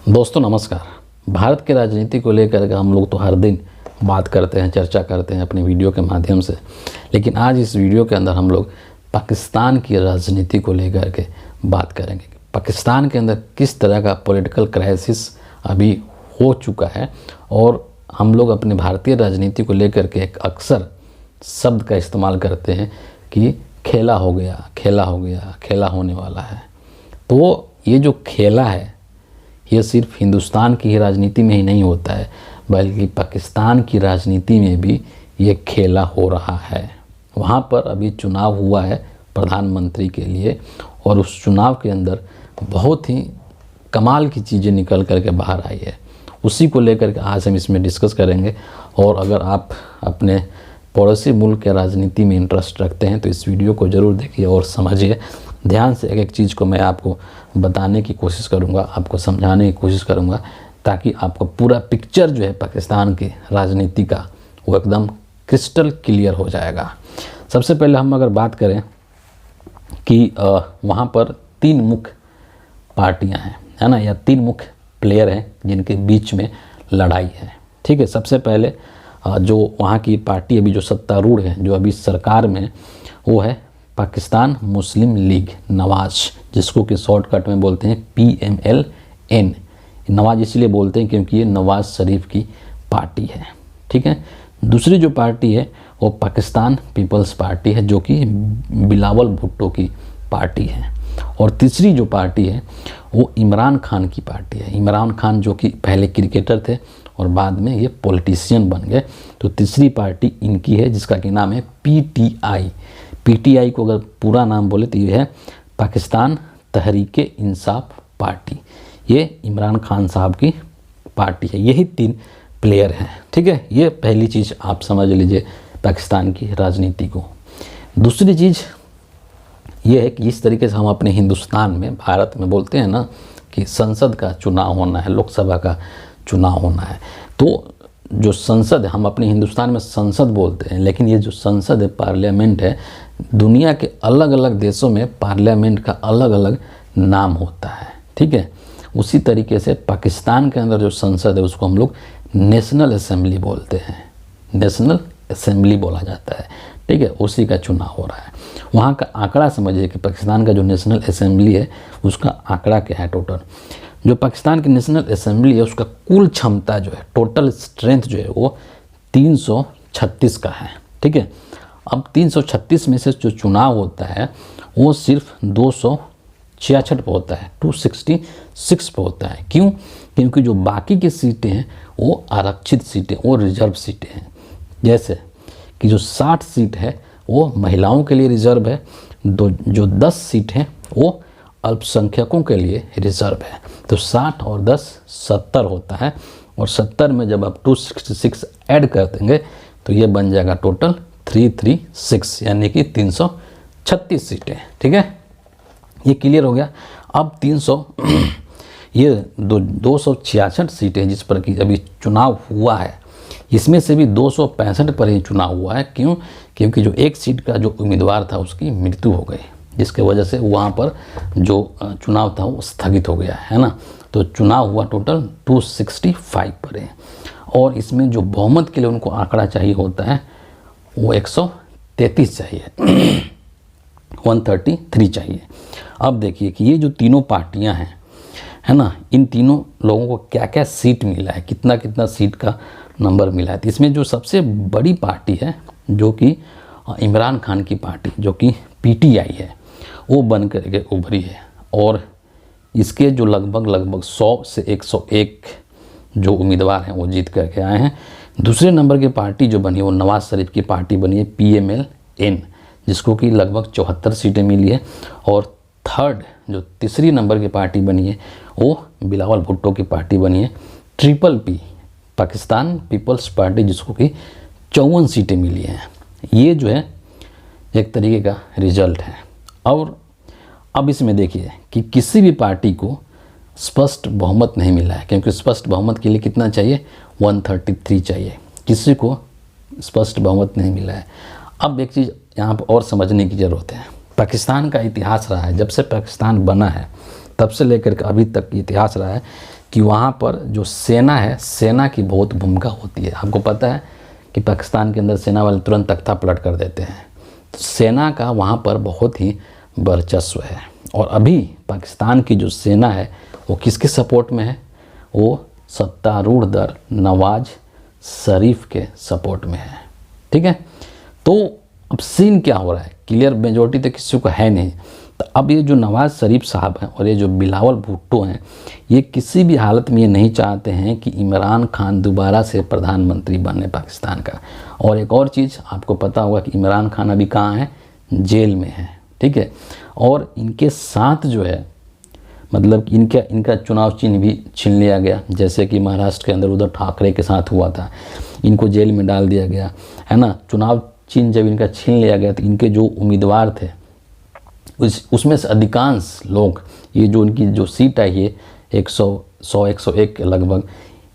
दोस्तों नमस्कार। भारत के राजनीति को लेकर के हम लोग तो हर दिन बात करते हैं, चर्चा करते हैं अपने वीडियो के माध्यम से, लेकिन आज इस वीडियो के अंदर हम लोग पाकिस्तान की राजनीति को लेकर के बात करेंगे। पाकिस्तान के अंदर किस तरह का पॉलिटिकल क्राइसिस अभी हो चुका है और हम लोग अपने भारतीय राजनीति को लेकर के एक अक्सर शब्द का इस्तेमाल करते हैं कि खेला हो गया, खेला हो गया, खेला होने वाला है। तो ये जो खेला है ये सिर्फ हिंदुस्तान की ही राजनीति में ही नहीं होता है, बल्कि पाकिस्तान की राजनीति में भी ये खेला हो रहा है। वहाँ पर अभी चुनाव हुआ है प्रधानमंत्री के लिए और उस चुनाव के अंदर बहुत ही कमाल की चीज़ें निकल करके बाहर आई है। उसी को लेकर के आज हम इसमें डिस्कस करेंगे। और अगर आप अपने पड़ोसी मुल्क के राजनीति में इंटरेस्ट रखते हैं तो इस वीडियो को ज़रूर देखिए और समझिए ध्यान से। एक एक चीज़ को मैं आपको बताने की कोशिश करूंगा, आपको समझाने की कोशिश करूंगा, ताकि आपको पूरा पिक्चर जो है पाकिस्तान की राजनीति का वो एकदम क्रिस्टल क्लियर हो जाएगा। सबसे पहले हम अगर बात करें कि वहाँ पर तीन मुख्य पार्टियाँ हैं, है ना, या तीन मुख्य प्लेयर हैं जिनके बीच में लड़ाई है। ठीक है, सबसे पहले जो वहाँ की पार्टी अभी जो सत्तारूढ़ है, जो अभी सरकार में, वो है पाकिस्तान मुस्लिम लीग नवाज, जिसको कि शॉर्टकट में बोलते हैं PMLN। नवाज इसलिए बोलते हैं क्योंकि ये नवाज शरीफ की पार्टी है। ठीक है, दूसरी जो पार्टी है वो पाकिस्तान पीपल्स पार्टी है, जो कि बिलावल भुट्टो की पार्टी है। और तीसरी जो पार्टी है वो इमरान खान की पार्टी है। इमरान खान जो कि पहले क्रिकेटर थे और बाद में ये पॉलिटिशियन बन गए। तो तीसरी पार्टी इनकी है जिसका कि नाम है PTI। PTI को अगर पूरा नाम बोले तो ये है पाकिस्तान तहरीक इंसाफ पार्टी। ये इमरान खान साहब की पार्टी है। यही तीन प्लेयर हैं। ठीक है, ये पहली चीज़ आप समझ लीजिए पाकिस्तान की राजनीति को। दूसरी चीज़ ये है कि इस तरीके से हम अपने हिंदुस्तान में, भारत में बोलते हैं ना कि संसद का चुनाव होना है, लोकसभा का चुनाव होना है। तो जो संसद है, हम अपने हिंदुस्तान में संसद बोलते हैं, लेकिन ये जो संसद है, पार्लियामेंट है, दुनिया के अलग अलग देशों में पार्लियामेंट का अलग अलग नाम होता है। ठीक है, उसी तरीके से पाकिस्तान के अंदर जो संसद है उसको हम लोग नेशनल असेंबली बोलते हैं, नेशनल असेंबली बोला जाता है। ठीक है, उसी का चुनाव हो रहा है। वहाँ का आंकड़ा समझिए कि पाकिस्तान का जो नेशनल असेंबली है उसका आंकड़ा क्या है। टोटल जो पाकिस्तान की नेशनल असेंबली है उसका कुल क्षमता जो है, टोटल स्ट्रेंथ जो है वो 336 का है। ठीक है, अब 336 में से जो चुनाव होता है वो सिर्फ 266 पे होता है, 266 पे होता है। क्यों? क्योंकि जो बाकी की सीटें हैं वो आरक्षित सीटें, वो रिजर्व सीटें हैं। जैसे कि जो 60 सीट है वो महिलाओं के लिए रिजर्व है, जो 10 सीट हैं वो अल्पसंख्यकों के लिए रिजर्व है। तो 60 और 10 70 होता है, और 70 में जब आप 266 ऐड कर देंगे तो ये बन जाएगा टोटल 336, यानी कि 336 सीटें। ठीक है, ये क्लियर हो गया। अब 266 सीटें जिस पर कि अभी चुनाव हुआ है, इसमें से भी 265 पर ही चुनाव हुआ है। क्यों? क्योंकि जो एक सीट का जो उम्मीदवार था उसकी मृत्यु हो गई, जिसके वजह से वहाँ पर जो चुनाव था वो स्थगित हो गया है ना। तो चुनाव हुआ टोटल 265 पर है, और इसमें जो बहुमत के लिए उनको आंकड़ा चाहिए होता है वो 133 चाहिए, 133 चाहिए। अब देखिए कि ये जो तीनों पार्टियां हैं, है ना, इन तीनों लोगों को क्या क्या सीट मिला है, कितना कितना सीट का नंबर मिला है। तो इसमें जो सबसे बड़ी पार्टी है जो कि इमरान खान की पार्टी, जो कि PTI है, वो बन करके उभरी है। और इसके जो लगभग 100 से 101 जो उम्मीदवार हैं वो जीत करके आए हैं। दूसरे नंबर की पार्टी जो बनी है वो नवाज शरीफ की पार्टी बनी है PMLN, जिसको कि लगभग 74 सीटें मिली है। और थर्ड जो तीसरी नंबर की पार्टी बनी है वो बिलावल भुट्टो की पार्टी बनी है PP, पाकिस्तान पीपल्स पार्टी, जिसको कि 54 सीटें मिली हैं। ये जो है एक तरीके का रिजल्ट है। और अब इसमें देखिए कि किसी भी पार्टी को स्पष्ट बहुमत नहीं मिला है, क्योंकि स्पष्ट बहुमत के लिए कितना चाहिए, 133 चाहिए। किसी को स्पष्ट बहुमत नहीं मिला है। अब एक चीज़ यहाँ पर और समझने की ज़रूरत है। पाकिस्तान का इतिहास रहा है, जब से पाकिस्तान बना है तब से लेकर के अभी तक इतिहास रहा है कि वहाँ पर जो सेना है, सेना की बहुत भूमिका होती है। आपको पता है कि पाकिस्तान के अंदर सेना वाले तुरंत तख्ता पलट कर देते हैं, तो सेना का वहाँ पर बहुत ही वर्चस्व है। और अभी पाकिस्तान की जो सेना है वो किसके सपोर्ट में है? वो सत्तारूढ़ दल नवाज शरीफ के सपोर्ट में है। ठीक है, तो अब सीन क्या हो रहा है? क्लियर मेजोरिटी तो किसी को है नहीं। तो अब ये जो नवाज शरीफ साहब हैं और ये जो बिलावल भुट्टो हैं, ये किसी भी हालत में ये नहीं चाहते हैं कि इमरान खान दोबारा से प्रधानमंत्री बने पाकिस्तान का। और एक और चीज़ आपको पता होगा कि इमरान खान अभी कहाँ है? जेल में है। ठीक है, और इनके साथ जो है मतलब इनका चुनाव चिन्ह भी छीन लिया गया, जैसे कि महाराष्ट्र के अंदर उद्धव ठाकरे के साथ हुआ था, इनको जेल में डाल दिया गया है ना। चुनाव चिन्ह जब इनका छीन लिया गया तो इनके जो उम्मीदवार थे उसमें से अधिकांश लोग, ये जो इनकी जो सीट है ये 101 के लगभग,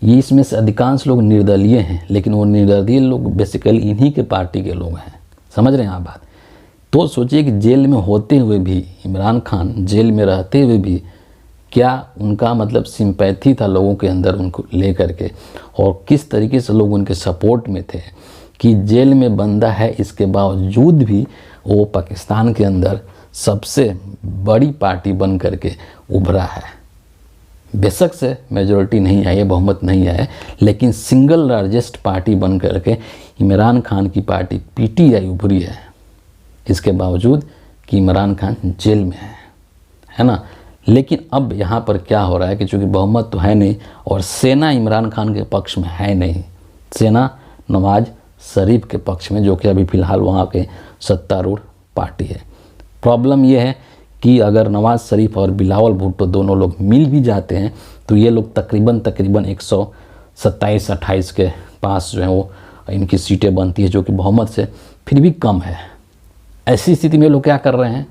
ये इसमें से अधिकांश लोग निर्दलीय हैं। लेकिन वो निर्दलीय लोग बेसिकली इन्हीं के पार्टी के लोग हैं। समझ रहे हैं आप बात? तो सोचिए कि जेल में होते हुए भी, इमरान खान जेल में रहते हुए भी, क्या उनका मतलब सिंपैथी था लोगों के अंदर उनको ले करके, और किस तरीके से लोग उनके सपोर्ट में थे कि जेल में बंदा है इसके बावजूद भी वो पाकिस्तान के अंदर सबसे बड़ी पार्टी बन करके उभरा है। बेशक से मेजॉरिटी नहीं आई है, बहुमत नहीं आया है, लेकिन सिंगल लार्जेस्ट पार्टी बन करके इमरान खान की पार्टी पीटीआई उभरी है, इसके बावजूद कि इमरान खान जेल में है ना। लेकिन अब यहाँ पर क्या हो रहा है कि चूँकि बहुमत तो है नहीं और सेना इमरान खान के पक्ष में है नहीं, सेना नवाज शरीफ के पक्ष में, जो कि अभी फ़िलहाल वहाँ के सत्तारूढ़ पार्टी है। प्रॉब्लम ये है कि अगर नवाज शरीफ और बिलावल भुट्टो दोनों लोग मिल भी जाते हैं तो ये लोग तकरीबन 127-28 के पास जो है वो इनकी सीटें बनती है, जो कि बहुमत से फिर भी कम है। ऐसी स्थिति में लोग क्या कर रहे हैं?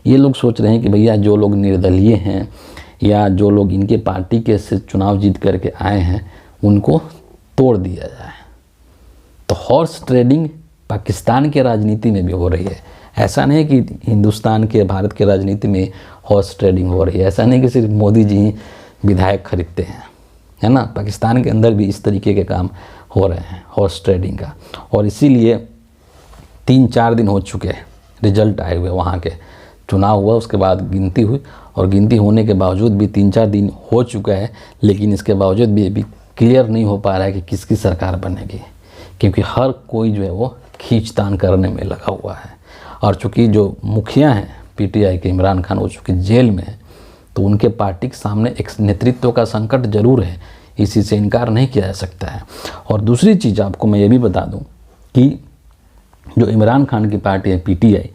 ये लोग सोच रहे हैं कि भैया जो लोग निर्दलीय हैं या जो लोग इनके पार्टी के से चुनाव जीत करके आए हैं उनको तोड़ दिया जाए। तो हॉर्स ट्रेडिंग पाकिस्तान के राजनीति में भी हो रही है। ऐसा नहीं कि हिंदुस्तान के, भारत के राजनीति में हॉर्स ट्रेडिंग हो रही है। ऐसा नहीं कि सिर्फ मोदी जी ही विधायक खरीदते हैं, है ना। पाकिस्तान के अंदर भी इस तरीके के काम हो रहे हैं हॉर्स ट्रेडिंग का। और इसीलिए 3-4 दिन हो चुके हैं रिजल्ट आए हुए, वहाँ के चुनाव हुआ, उसके बाद गिनती हुई, और गिनती होने के बावजूद भी 3-4 दिन हो चुका है, लेकिन इसके बावजूद भी अभी क्लियर नहीं हो पा रहा है कि किसकी सरकार बनेगी, क्योंकि हर कोई जो है वो खींचतान करने में लगा हुआ है। और चूँकि जो मुखिया हैं पीटीआई के इमरान खान, वो चूँकि जेल में है, तो उनके पार्टी के सामने एक नेतृत्व का संकट जरूर है, इसी से इनकार नहीं किया जा सकता है। और दूसरी चीज़ आपको मैं ये भी बता दूं कि जो इमरान खान की पार्टी है पीटीआई,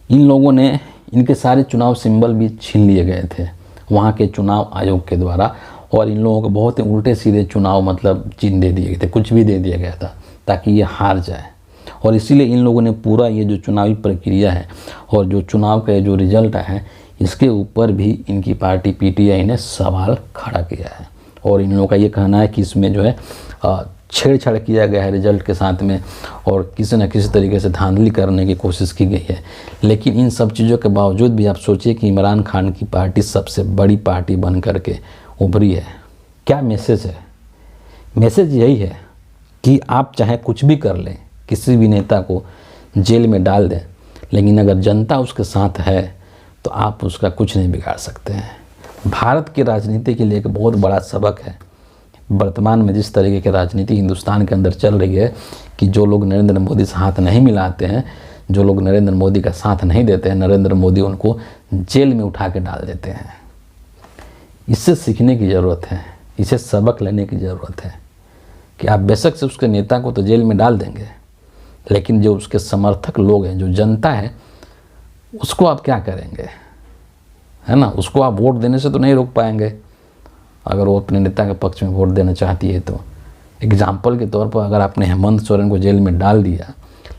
इन लोगों ने इनके सारे चुनाव सिंबल भी छीन लिए गए थे वहाँ के चुनाव आयोग के द्वारा, और इन लोगों को बहुत ही उल्टे सीधे चुनाव मतलब चिन्ह दे दिए गए थे, कुछ भी दे दिया गया था ताकि ये हार जाए। और इसीलिए इन लोगों ने पूरा ये जो चुनावी प्रक्रिया है और जो चुनाव का जो रिजल्ट है, इसके ऊपर भी इनकी पार्टी पीटीआई ने सवाल खड़ा किया है। और इन लोगों का ये कहना है कि इसमें जो है छेड़छाड़ किया गया है रिजल्ट के साथ में, और किसी न किसी तरीके से धांधली करने की कोशिश की गई है। लेकिन इन सब चीज़ों के बावजूद भी आप सोचिए कि इमरान खान की पार्टी सबसे बड़ी पार्टी बन करके उभरी है। क्या मैसेज है? मैसेज यही है कि आप चाहे कुछ भी कर लें, किसी भी नेता को जेल में डाल दें, लेकिन अगर जनता उसके साथ है तो आप उसका कुछ नहीं बिगाड़ सकते हैं। भारत की राजनीति के लिए एक बहुत बड़ा सबक है वर्तमान में जिस तरीके की राजनीति हिंदुस्तान के अंदर चल रही है, कि जो लोग नरेंद्र मोदी से हाथ नहीं मिलाते हैं, जो लोग नरेंद्र मोदी का साथ नहीं देते हैं, नरेंद्र मोदी उनको जेल में उठा के डाल देते हैं। इससे सीखने की ज़रूरत है, इसे सबक लेने की ज़रूरत है कि आप बेशक से उसके नेता को तो जेल में डाल देंगे, लेकिन जो उसके समर्थक लोग हैं, जो जनता है, उसको आप क्या करेंगे, है ना। उसको आप वोट देने से तो नहीं रोक पाएंगे अगर वो अपने नेता के पक्ष में वोट देना चाहती है तो। एग्जाम्पल के तौर पर अगर आपने हेमंत सोरेन को जेल में डाल दिया,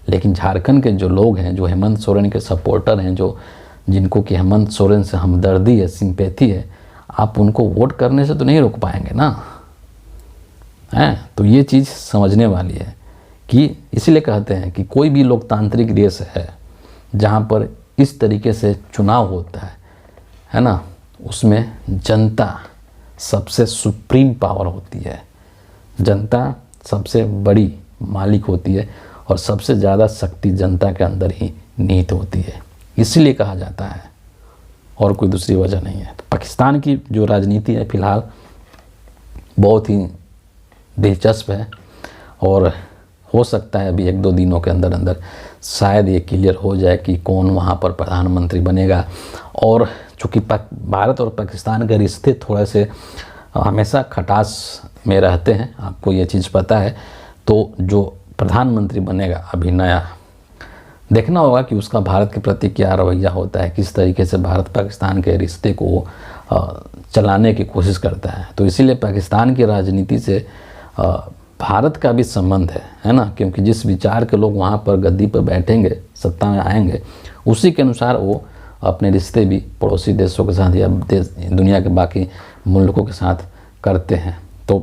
लेकिन झारखंड के जो लोग हैं, जो हेमंत सोरेन के सपोर्टर हैं, जो जिनको कि हेमंत सोरेन से हमदर्दी है, सिंपैथी है, आप उनको वोट करने से तो नहीं रोक पाएंगे ना, हैं। तो ये चीज़ समझने वाली है कि इसलिए कहते हैं कि कोई भी लोकतांत्रिक देश है जहाँ पर इस तरीके से चुनाव होता है ना, उसमें जनता सबसे सुप्रीम पावर होती है, जनता सबसे बड़ी मालिक होती है और सबसे ज़्यादा शक्ति जनता के अंदर ही निहित होती है, इसलिए कहा जाता है, और कोई दूसरी वजह नहीं है। तो पाकिस्तान की जो राजनीति है फ़िलहाल बहुत ही दिलचस्प है और हो सकता है अभी 1-2 दिनों के अंदर अंदर शायद ये क्लियर हो जाए कि कौन वहाँ पर प्रधानमंत्री बनेगा। और चूँकि भारत और पाकिस्तान के रिश्ते थोड़े से हमेशा खटास में रहते हैं, आपको ये चीज़ पता है, तो जो प्रधानमंत्री बनेगा अभी नया, देखना होगा कि उसका भारत के प्रति क्या रवैया होता है, किस तरीके से भारत पाकिस्तान के रिश्ते को चलाने की कोशिश करता है। तो इसीलिए पाकिस्तान की राजनीति से भारत का भी संबंध है ना, क्योंकि जिस विचार के लोग वहाँ पर गद्दी पर बैठेंगे, सत्ता में आएंगे, उसी के अनुसार वो अपने रिश्ते भी पड़ोसी देशों के साथ या दुनिया के बाकी मुल्कों के साथ करते हैं। तो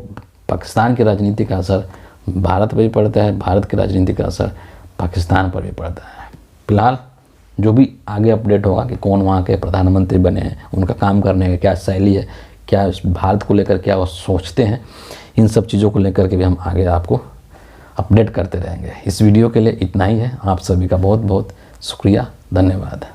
पाकिस्तान की राजनीति का असर भारत पर भी पड़ता है, भारत की राजनीति का असर पाकिस्तान पर भी पड़ता है। फिलहाल जो भी आगे अपडेट होगा कि कौन वहाँ के प्रधानमंत्री बने हैं, उनका काम करने की क्या शैली है, क्या भारत को लेकर क्या वो सोचते हैं, इन सब चीज़ों को लेकर के भी हम आगे आपको अपडेट करते रहेंगे। इस वीडियो के लिए इतना ही है। आप सभी का बहुत बहुत शुक्रिया, धन्यवाद।